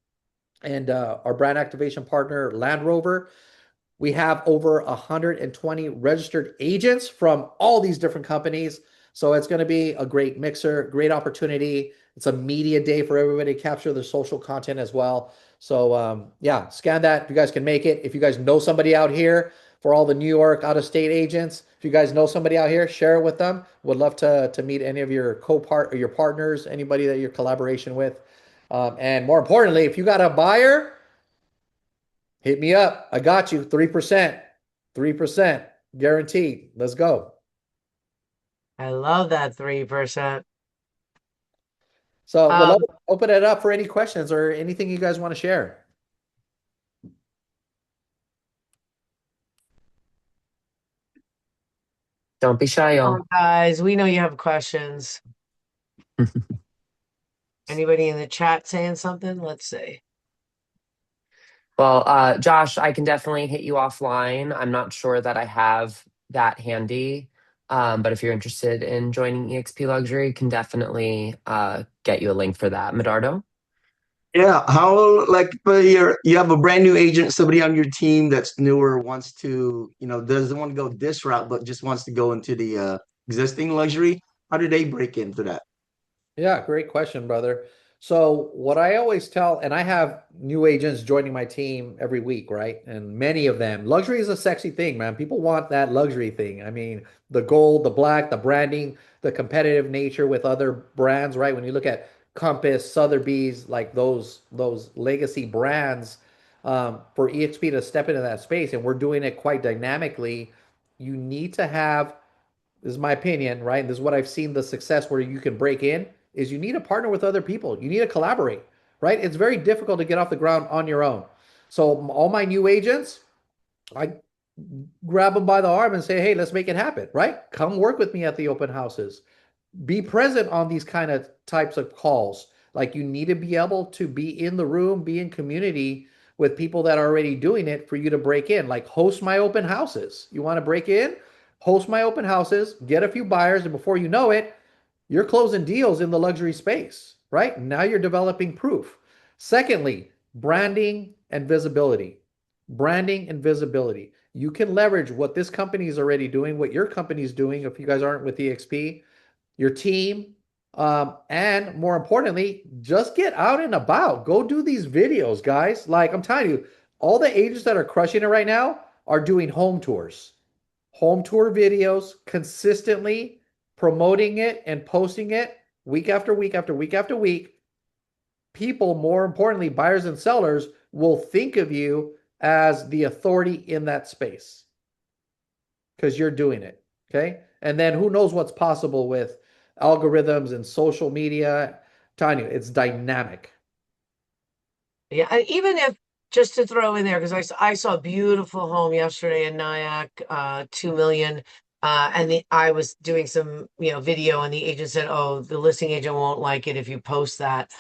and our brand activation partner Land Rover. We have over 120 registered agents from all these different companies. So it's going to be a great mixer, great opportunity. It's a media day for everybody to capture their social content as well. So yeah, scan that if you guys can make it. If you guys know somebody out here for all the New York out of state agents, if you guys know somebody out here, share it with them. Would love to meet any of your co-part or your partners, anybody that you're collaboration with. And more importantly, if you got a buyer, hit me up. I got you. 3%. 3% guaranteed. Let's go. I love that 3%. So we'll Um, open it up for any questions or anything you guys want to share. Don't be shy, come y'all. on, guys, we know you have questions. Anybody in the chat saying something? Let's see. Well, Josh, I can definitely hit you offline. I'm not sure that I have that handy. But if you're interested in joining EXP Luxury, can definitely get you a link for that. Medardo? Yeah, how like but you have a brand new agent, somebody on your team that's newer, wants to, doesn't want to go this route, but just wants to go into the existing luxury. How do they break into that? Yeah, great question, brother. So, what I always tell, and I have new agents joining my team every week, right? And many of them, luxury is a sexy thing, man. People want that luxury thing. I mean, the gold, the black, the branding, the competitive nature with other brands, right? When you look at Compass, Sotheby's, like those legacy brands, for EXP to step into that space, and we're doing it quite dynamically. You need to have, this is my opinion, right? This is what I've seen the success where you can break in is you need to partner with other people. You need to collaborate, right? It's very difficult to get off the ground on your own. So all my new agents, I grab them by the arm and say, "Hey, let's make it happen," right? Come work with me at the open houses. Be present on these kind of types of calls. Like you need to be able to be in the room, be in community with people that are already doing it for you to break in. Like host my open houses. You want to break in? Host my open houses, get a few buyers, and before you know it, you're closing deals in the luxury space, right? Now you're developing proof. Secondly, branding and visibility. Branding and visibility. You can leverage what this company is already doing, what your company is doing if you guys aren't with EXP, your team, and more importantly, just get out and about. Go do these videos, guys. Like I'm telling you, all the agents that are crushing it right now are doing home tour videos consistently, promoting it and posting it week after week after week after week. People, more importantly, buyers and sellers, will think of you as the authority in that space because you're doing it. Okay. And then who knows what's possible with algorithms and social media. I'm telling you, it's dynamic. Yeah, and even if just to throw in there, because I saw a beautiful home yesterday in Nyack, 2 million. I was doing some, video, and the agent said, "Oh, the listing agent won't like it if you post that."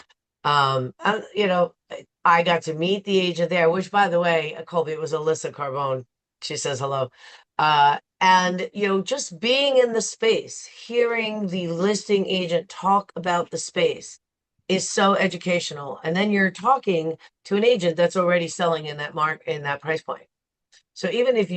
I got to meet the agent there, which, by the way, Colby, it was Alyssa Carbone. She says hello. And just being in the space, hearing the listing agent talk about the space is so educational. And then you're talking to an agent that's already selling in that price point. So even if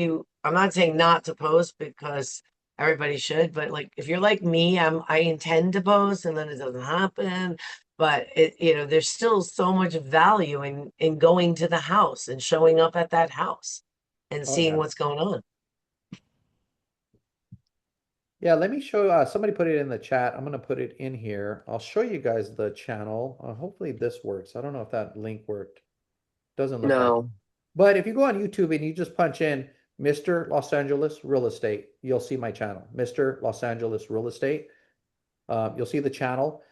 I'm not saying not to post because everybody should, but like if you're like me, I intend to post and then it doesn't happen. but there's still so much value in going to the house and showing up at that house and Oh, seeing yeah. what's going on. Yeah, let me show somebody put it in the chat. I'm going to put it in here. I'll show you guys the channel. Hopefully this works. I don't know if that link worked. Doesn't look like it. No. But if you go on YouTube and you just punch in Mr. Los Angeles Real Estate, you'll see my channel, Mr. Los Angeles Real Estate. You'll see the channel.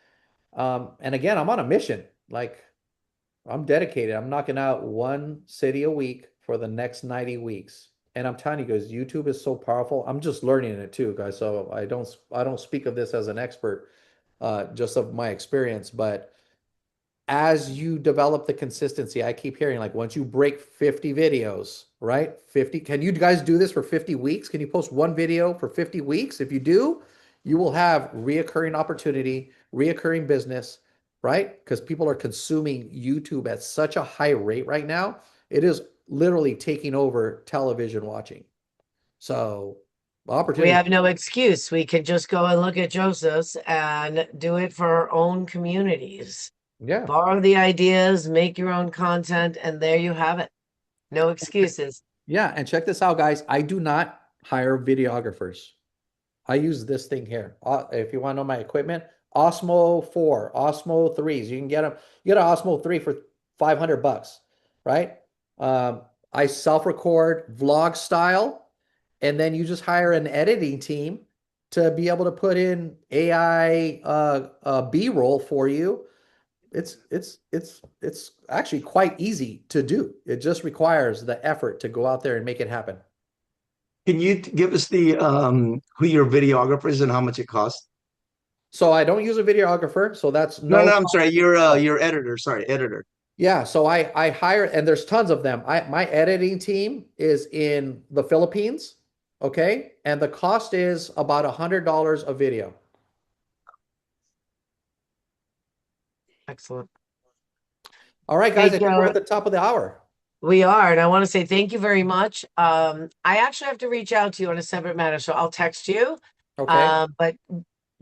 And again, I'm on a mission. Like, I'm dedicated. I'm knocking out one city a week for the next 90 weeks. And I'm telling you guys, YouTube is so powerful. I'm just learning it too, guys. So I don't speak of this as an expert, just of my experience. But as you develop the consistency, I keep hearing like once you break 50 videos, right? 50, can you guys do this for 50 weeks? Can you post one video for 50 weeks? If you do, you will have reoccurring opportunity, reoccurring business, right? Because people are consuming YouTube at such a high rate right now. It is literally taking over television watching. So We opportunity. have no excuse. We could just go and look at Joseph's and do it for our own communities. Yeah. Borrow the ideas, make your own content, and there you have it. No excuses. Yeah. And check this out, guys. I do not hire videographers. I use this thing here. If you want to know my equipment, Osmo 4, Osmo 3s. You can get them. You get an Osmo 3 for $500, right? I self-record vlog style, and then you just hire an editing team to be able to put in AI B-roll for you. It's actually quite easy to do. It just requires the effort to go out there and make it happen. Can you give us the who your videographer is and how much it costs? So I don't use a videographer, so that's No, no. no, I'm sorry. Your editor. Sorry, editor. Yeah, so I hire, and there's tons of them. My editing team is in the Philippines, okay? And the cost is about $100 a video. Excellent. All right, guys, Hey, I think we're Joe, at the top of the hour. we are, and I want to say thank you very much. I actually have to reach out to you on a separate matter, so I'll text you. Okay. But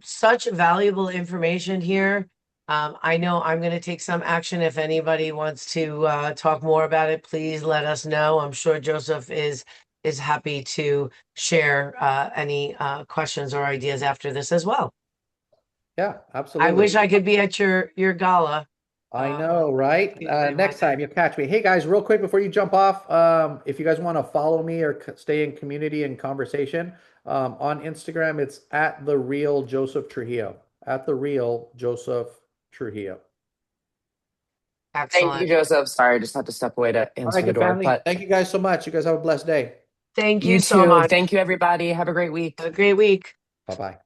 such valuable information here. I know I'm going to take some action. If anybody wants to talk more about it, please let us know. I'm sure Joseph is happy to share any questions or ideas after this as well. Yeah, I absolutely. wish I could be at your gala. I know, right? Be very Next much. time you'll catch me. Hey guys, real quick before you jump off, if you guys want to follow me or stay in community and conversation, on Instagram, it's at the real Joseph Trujillo. At the real Joseph Trujillo. Thank you, Excellent. Joseph. Sorry, I just had to step away to All answer right, the good door. family. But Thank you guys so much. You guys have a blessed day. Thank you you so too. much. Thank you, everybody. Have a great Have week. a great week. Bye bye.